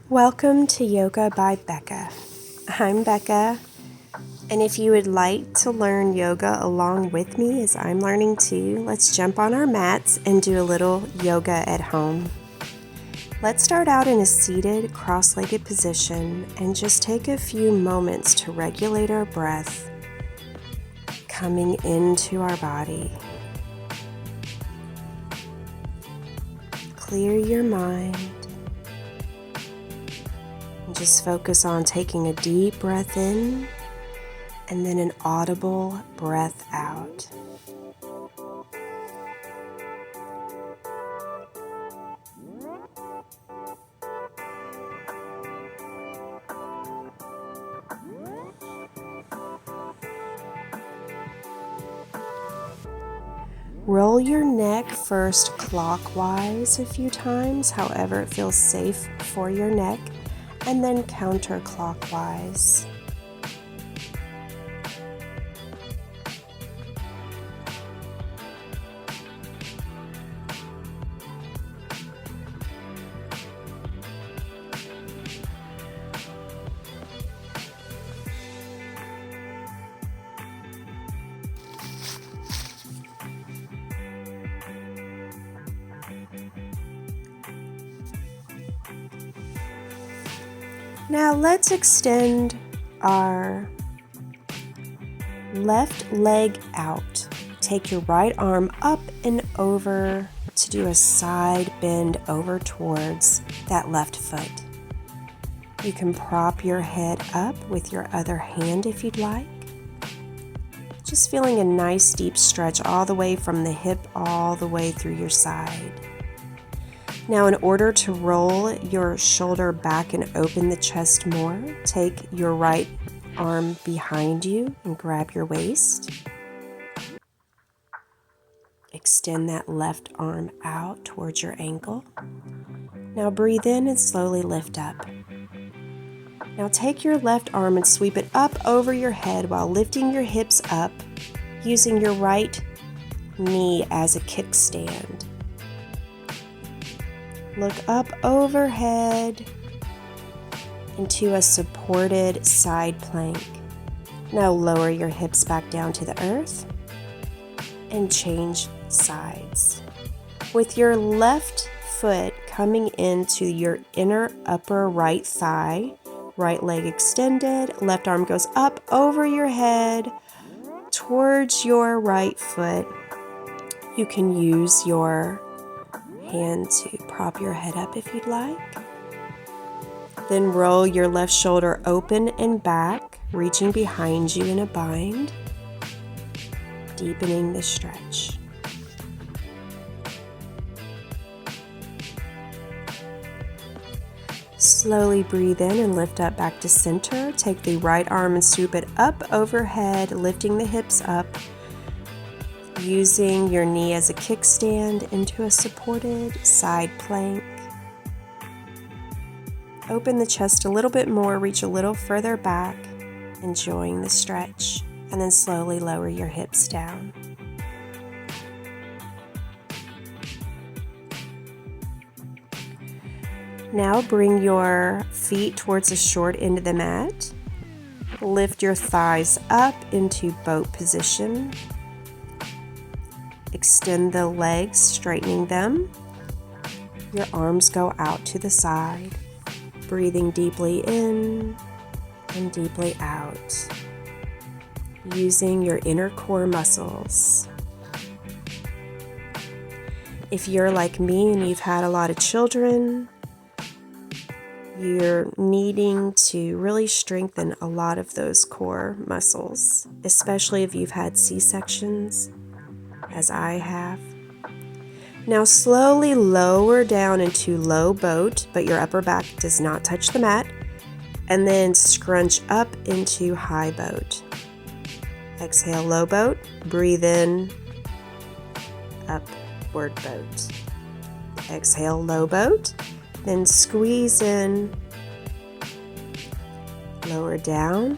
Welcome to Yoga by Beka. I'm Beka, and if you would like to learn yoga along with me as I'm learning too, let's jump on our mats and do a little yoga at home. Let's start out in a seated, cross-legged position and just take a few moments to regulate our breath coming into our body. Clear your mind. Just focus on taking a deep breath in and then an audible breath out. Roll your neck first clockwise a few times, however it feels safe for your neck, and then counterclockwise. Now let's extend our left leg out. Take your right arm up and over to do a side bend over towards that left foot. You can prop your head up with your other hand if you'd like. Just feeling a nice deep stretch all the way from the hip all the way through your side. Now, in order to roll your shoulder back and open the chest more, take your right arm behind you and grab your waist. Extend that left arm out towards your ankle. Now breathe in and slowly lift up. Now take your left arm and sweep it up over your head while lifting your hips up, using your right knee as a kickstand. Look up overhead into a supported side plank. Now lower your hips back down to the earth and change sides. With your left foot coming into your inner upper right thigh, right leg extended, left arm goes up over your head towards your right foot. You can use your hand to prop your head up if you'd like. Then roll your left shoulder open and back, reaching behind you in a bind, deepening the stretch. Slowly breathe in and lift up back to center. Take the right arm and swoop it up overhead, lifting the hips up, using your knee as a kickstand into a supported side plank. Open the chest a little bit more, reach a little further back, enjoying the stretch, and then slowly lower your hips down. Now bring your feet towards the short end of the mat. Lift your thighs up into boat position. Extend the legs, straightening them. Your arms go out to the side. Breathing deeply in and deeply out. Using your inner core muscles. If you're like me and you've had a lot of children, you're needing to really strengthen a lot of those core muscles, especially if you've had C-sections, as I have. Now slowly lower down into low boat, but your upper back does not touch the mat, and then scrunch up into high boat. Exhale, low boat, breathe in, upward boat. Exhale, low boat, then squeeze in, lower down.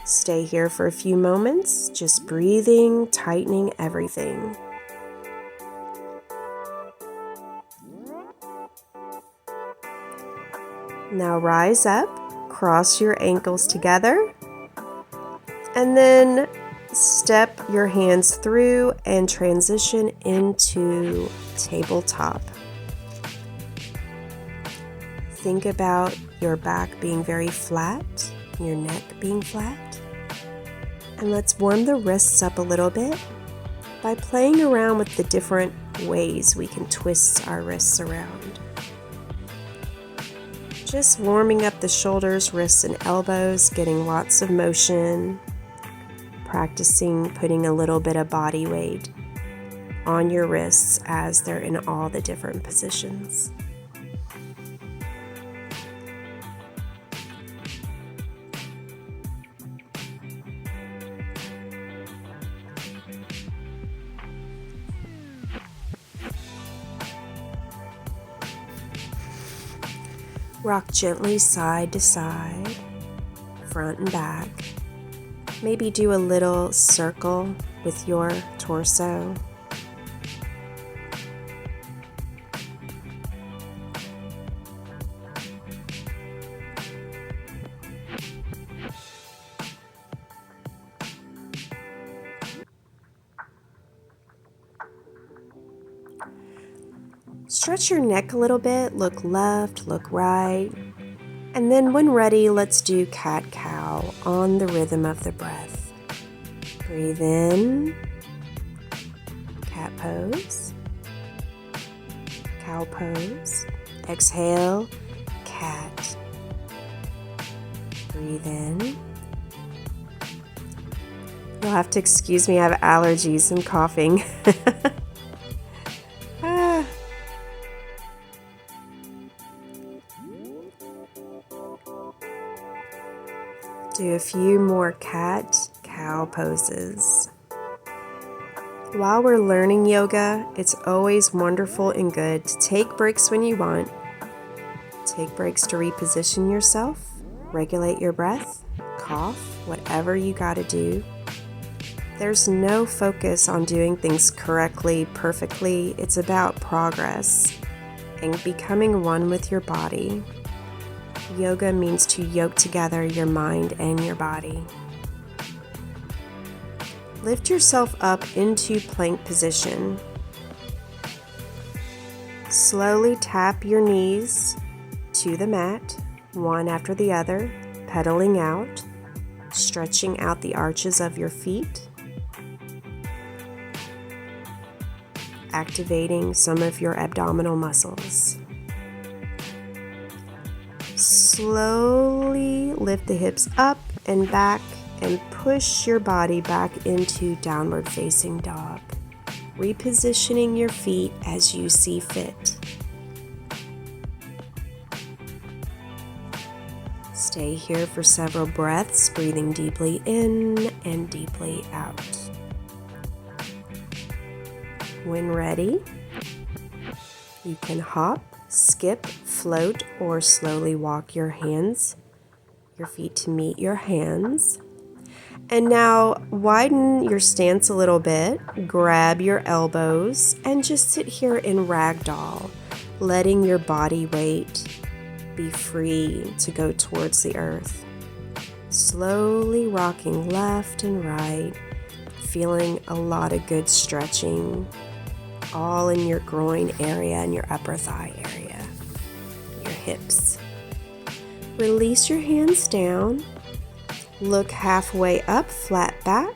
Stay here for a few moments, just breathing, tightening everything. Now rise up, cross your ankles together, and then step your hands through and transition into tabletop. Think about your back being very flat, your neck being flat. And let's warm the wrists up a little bit by playing around with the different ways we can twist our wrists around. Just warming up the shoulders, wrists, and elbows, getting lots of motion, practicing putting a little bit of body weight on your wrists as they're in all the different positions. Rock gently side to side, front and back. Maybe do a little circle with your torso. Stretch your neck a little bit, look left, look right, and then when ready, let's do cat-cow on the rhythm of the breath. Breathe in, cat pose, cow pose, exhale, cat. Breathe in. You'll have to excuse me, I have allergies and coughing. Do a few more cat-cow poses. While we're learning yoga, it's always wonderful and good to take breaks when you want. Take breaks to reposition yourself, regulate your breath, cough, whatever you gotta do. There's no focus on doing things correctly, perfectly. It's about progress and becoming one with your body. Yoga means to yoke together your mind and your body. Lift yourself up into plank position. Slowly tap your knees to the mat, one after the other, pedaling out, stretching out the arches of your feet, activating some of your abdominal muscles. Slowly lift the hips up and back and push your body back into downward facing dog, repositioning your feet as you see fit. Stay here for several breaths, breathing deeply in and deeply out. When ready, you can hop, skip, float, or slowly walk your feet to meet your hands. And now widen your stance a little bit, grab your elbows, and just sit here in ragdoll, letting your body weight be free to go towards the earth. Slowly rocking left and right, feeling a lot of good stretching, all in your groin area and your upper thigh area, your hips. Release your hands down. Look halfway up, flat back.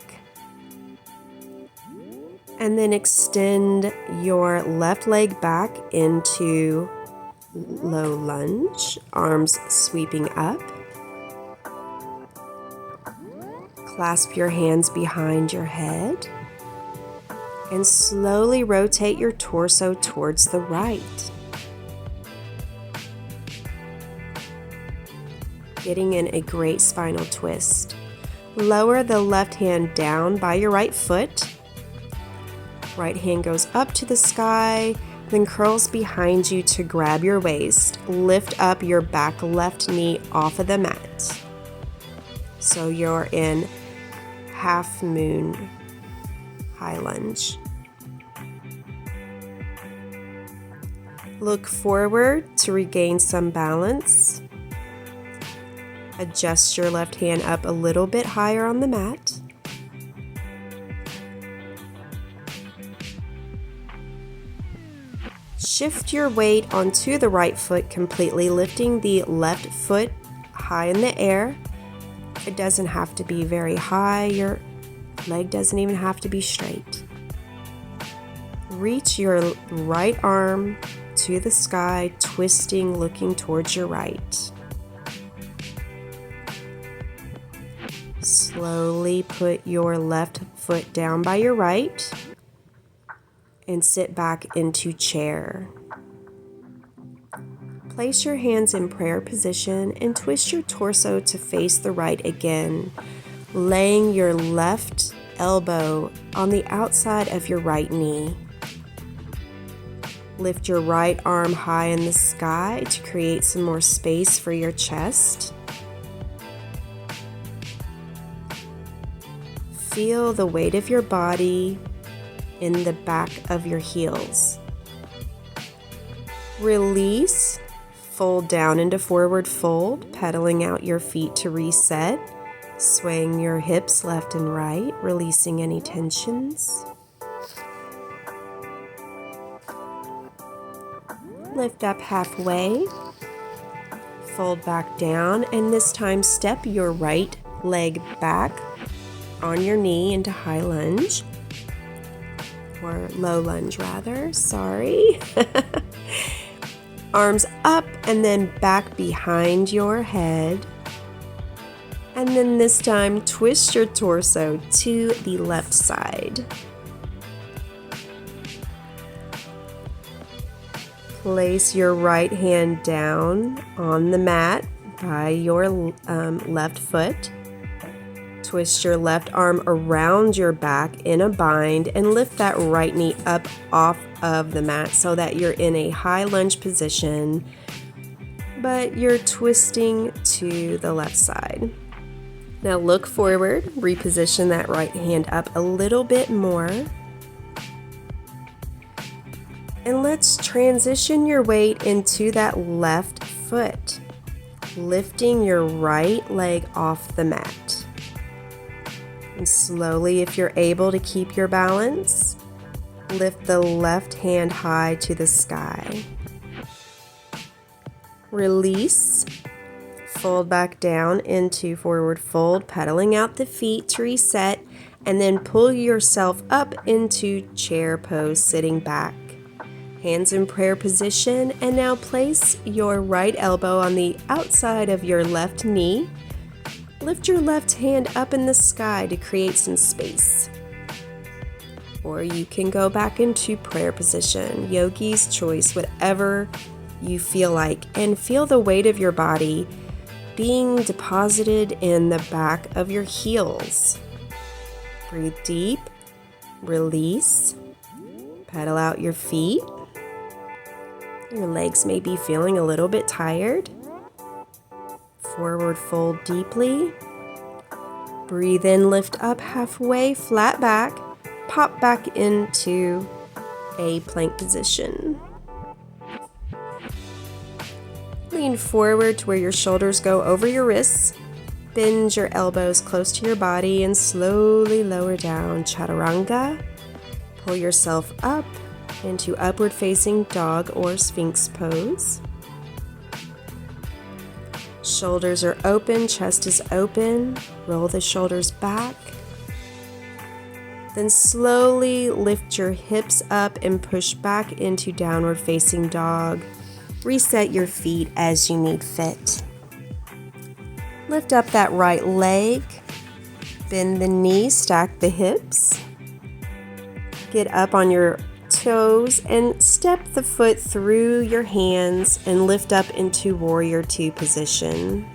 And then extend your left leg back into low lunge, arms sweeping up. Clasp your hands behind your head. And slowly rotate your torso towards the right. Getting in a great spinal twist. Lower the left hand down by your right foot. Right hand goes up to the sky, then curls behind you to grab your waist. Lift up your back left knee off of the mat. So you're in half moon high lunge. Look forward to regain some balance. Adjust your left hand up a little bit higher on the mat. Shift your weight onto the right foot completely, lifting the left foot high in the air. It doesn't have to be very high. Your leg doesn't even have to be straight. Reach your right arm to the sky, twisting, looking towards your right. Slowly put your left foot down by your right and sit back into chair. Place your hands in prayer position and twist your torso to face the right again, laying your left elbow on the outside of your right knee. Lift your right arm high in the sky to create some more space for your chest. Feel the weight of your body in the back of your heels. Release, fold down into forward fold, pedaling out your feet to reset, swaying your hips left and right, releasing any tensions. Lift up halfway, fold back down, and this time step your right leg back on your knee into high lunge. Or low lunge rather, sorry. Arms up and then back behind your head. And then this time twist your torso to the left side. Place your right hand down on the mat by your left foot. Twist your left arm around your back in a bind and lift that right knee up off of the mat so that you're in a high lunge position, but you're twisting to the left side. Now look forward, reposition that right hand up a little bit more. And let's transition your weight into that left foot, lifting your right leg off the mat. And slowly, if you're able to keep your balance, lift the left hand high to the sky. Release, fold back down into forward fold, pedaling out the feet to reset, and then pull yourself up into chair pose, sitting back. Hands in prayer position, and now place your right elbow on the outside of your left knee. Lift your left hand up in the sky to create some space. Or you can go back into prayer position, yogi's choice, whatever you feel like, and feel the weight of your body being deposited in the back of your heels. Breathe deep, release, pedal out your feet. Your legs may be feeling a little bit tired. Forward fold deeply. Breathe in, lift up halfway, flat back, pop back into a plank position. Lean forward to where your shoulders go over your wrists. Bend your elbows close to your body and slowly lower down, chaturanga. Pull yourself up into upward facing dog or sphinx pose. Shoulders are open, chest is open. Roll the shoulders back. Then slowly lift your hips up and push back into downward facing dog. Reset your feet as you need fit. Lift up that right leg. Bend the knee, stack the hips. Get up on your toes and step the foot through your hands and lift up into warrior two position.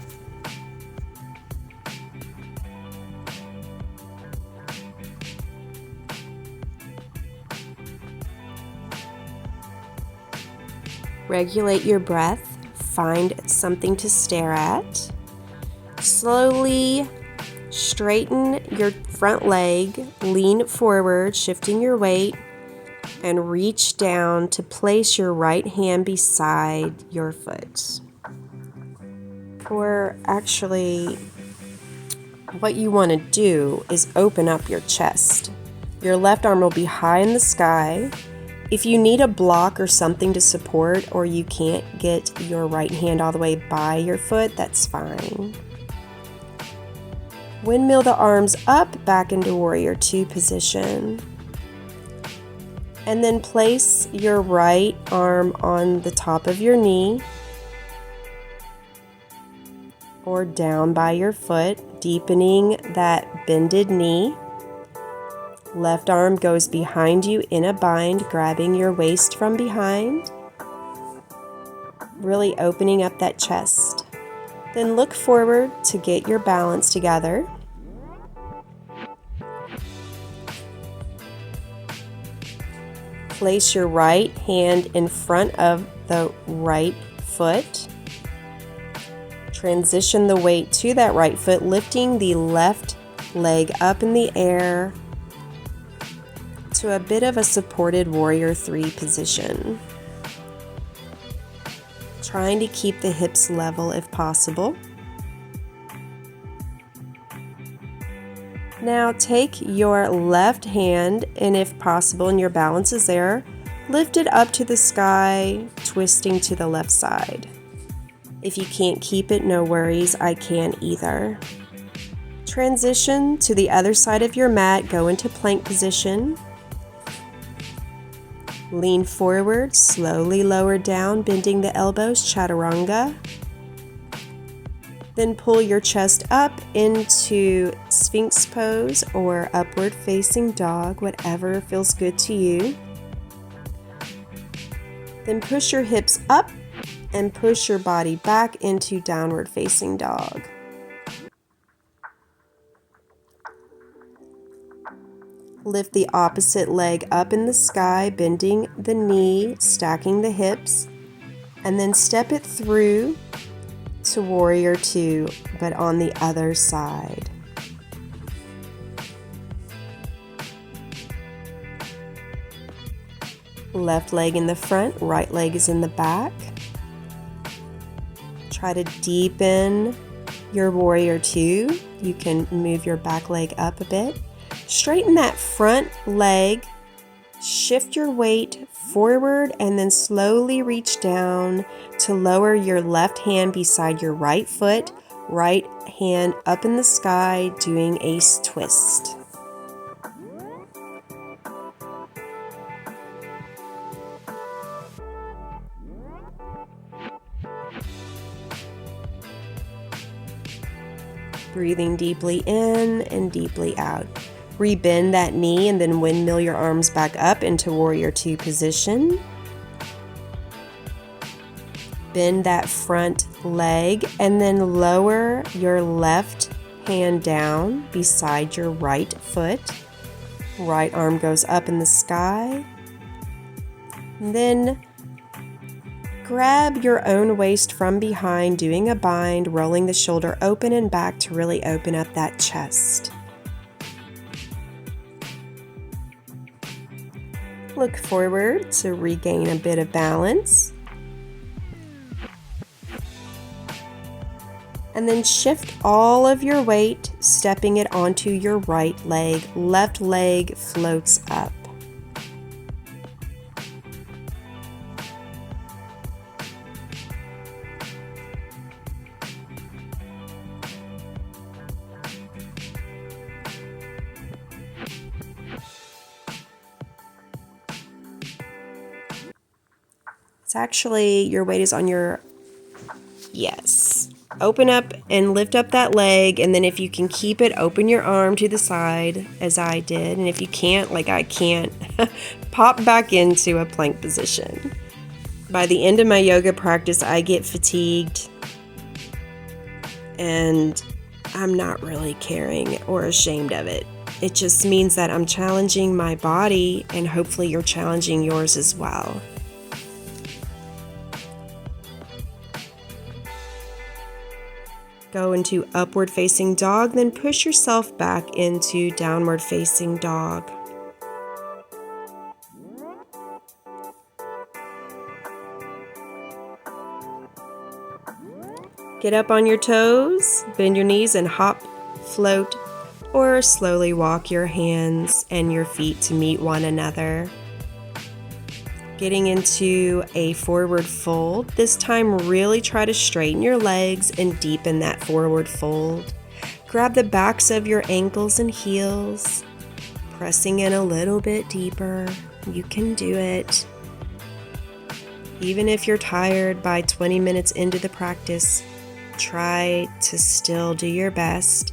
Regulate your breath. Find something to stare at. Slowly straighten your front leg, lean forward, shifting your weight, and reach down to place your right hand beside your foot. Or actually, what you want to do is open up your chest. Your left arm will be high in the sky. If you need a block or something to support, or you can't get your right hand all the way by your foot, that's fine. Windmill the arms up back into Warrior Two position. And then place your right arm on the top of your knee or down by your foot, deepening that bended knee. Left arm goes behind you in a bind, grabbing your waist from behind, really opening up that chest. Then look forward to get your balance together. Place your right hand in front of the right foot. Transition the weight to that right foot, lifting the left leg up in the air to a bit of a supported Warrior Three position. Trying to keep the hips level if possible. Now take your left hand, and if possible and your balance is there, lift it up to the sky, twisting to the left side. If you can't keep it, no worries, I can't either. Transition to the other side of your mat, go into plank position. Lean forward, slowly lower down, bending the elbows, chaturanga. Then pull your chest up into Sphinx pose or upward facing dog, whatever feels good to you. Then push your hips up and push your body back into downward facing dog. Lift the opposite leg up in the sky, bending the knee, stacking the hips, and then step it through to Warrior Two, but on the other side. Left leg in the front, right leg is in the back. Try to deepen your Warrior Two. You can move your back leg up a bit. Straighten that front leg, shift your weight forward, and then slowly reach down to lower your left hand beside your right foot, right hand up in the sky, doing a twist. Breathing deeply in and deeply out. Rebend that knee and then windmill your arms back up into Warrior Two position. Bend that front leg and then lower your left hand down beside your right foot. Right arm goes up in the sky. And then grab your own waist from behind, doing a bind, rolling the shoulder open and back to really open up that chest. Look forward to regain a bit of balance. And then shift all of your weight, stepping it onto your right leg. Left leg floats up. It's actually, your weight is on your, yes. Open up and lift up that leg, and then if you can keep it, open your arm to the side as I did, and if you can't, like I can't, pop back into a plank position. By the end of my yoga practice, I get fatigued, and I'm not really caring or ashamed of it. It just means that I'm challenging my body, and hopefully you're challenging yours as well. Go into upward facing dog, then push yourself back into downward facing dog. Get up on your toes, bend your knees and hop, float, or slowly walk your hands and your feet to meet one another. Getting into a forward fold. This time really try to straighten your legs and deepen that forward fold. Grab the backs of your ankles and heels, pressing in a little bit deeper. You can do it. Even if you're tired by 20 minutes into the practice, try to still do your best.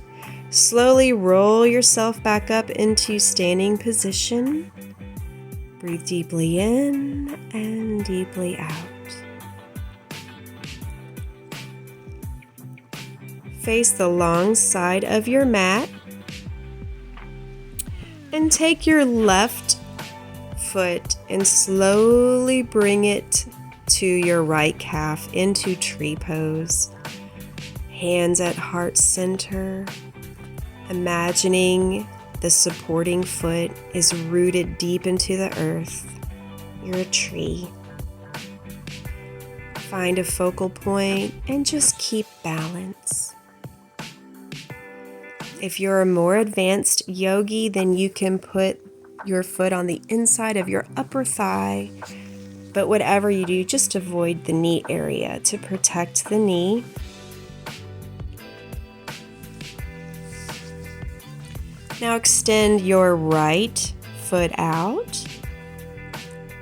Slowly roll yourself back up into standing position. Breathe deeply in and deeply out. Face the long side of your mat and take your left foot and slowly bring it to your right calf into tree pose. Hands at heart center, imagining the supporting foot is rooted deep into the earth. You're a tree. Find a focal point and just keep balance. If you're a more advanced yogi, then you can put your foot on the inside of your upper thigh. But whatever you do, just avoid the knee area to protect the knee. Now extend your right foot out.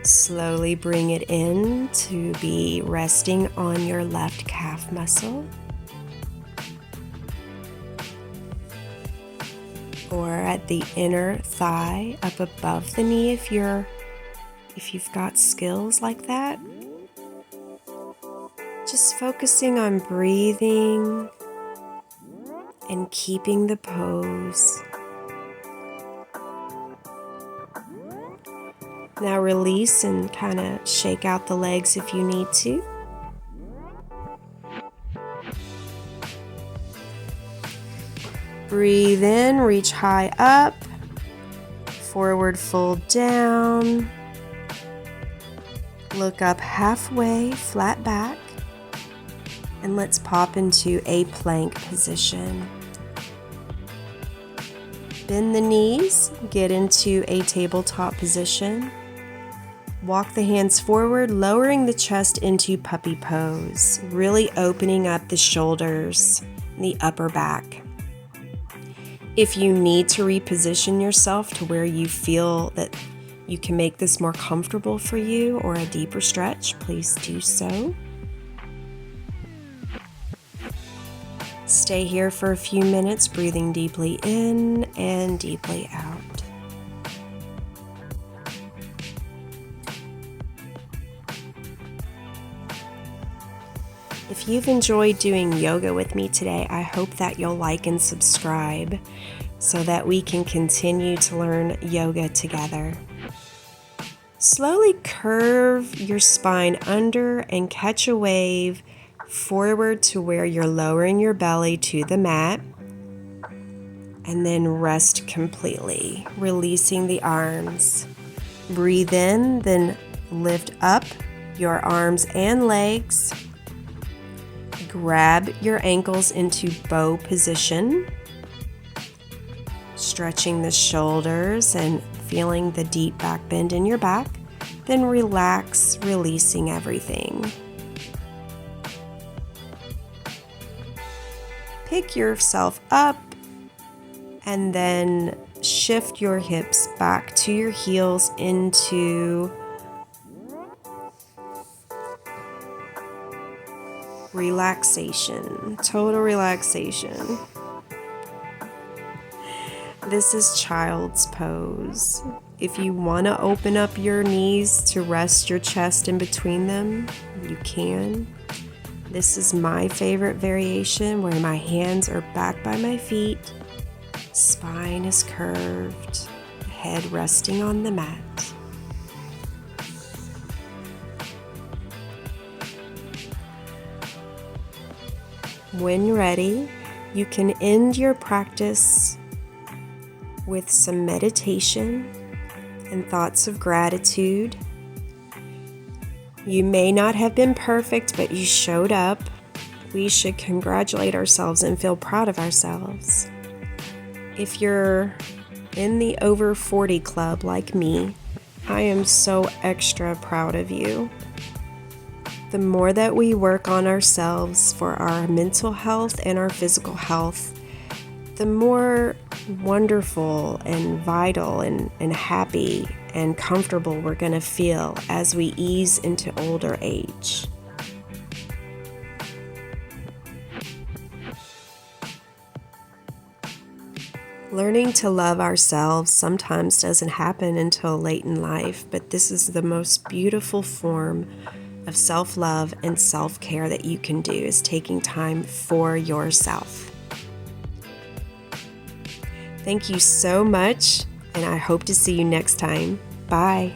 Slowly bring it in to be resting on your left calf muscle. Or at the inner thigh up above the knee if you've got skills like that. Just focusing on breathing and keeping the pose. Now release and kind of shake out the legs if you need to. Breathe in, reach high up, forward fold down, look up halfway, flat back, and let's pop into a plank position. Bend the knees, get into a tabletop position. Walk the hands forward, lowering the chest into puppy pose, really opening up the shoulders and the upper back. If you need to reposition yourself to where you feel that you can make this more comfortable for you or a deeper stretch, please do so. Stay here for a few minutes, breathing deeply in and deeply out. If you've enjoyed doing yoga with me today, I hope that you'll like and subscribe so that we can continue to learn yoga together. Slowly curve your spine under and catch a wave forward to where you're lowering your belly to the mat. And then rest completely, releasing the arms. Breathe in, then lift up your arms and legs. Grab your ankles into bow position, stretching the shoulders and feeling the deep back bend in your back. Then relax, releasing everything. Pick yourself up and then shift your hips back to your heels into relaxation, total relaxation. This is child's pose. If you want to open up your knees to rest your chest in between them, you can. This is my favorite variation where my hands are back by my feet, spine is curved, head resting on the mat. When ready, you can end your practice with some meditation and thoughts of gratitude. You may not have been perfect, but you showed up, we should congratulate ourselves and feel proud of ourselves. If you're in the over 40 club like me, I am so extra proud of you. The more that we work on ourselves for our mental health and our physical health, the more wonderful and vital and happy and comfortable we're going to feel as we ease into older age. Learning to love ourselves sometimes doesn't happen until late in life, but this is the most beautiful form of self-love and self-care that you can do, is taking time for yourself. Thank you so much, and I hope to see you next time. Bye.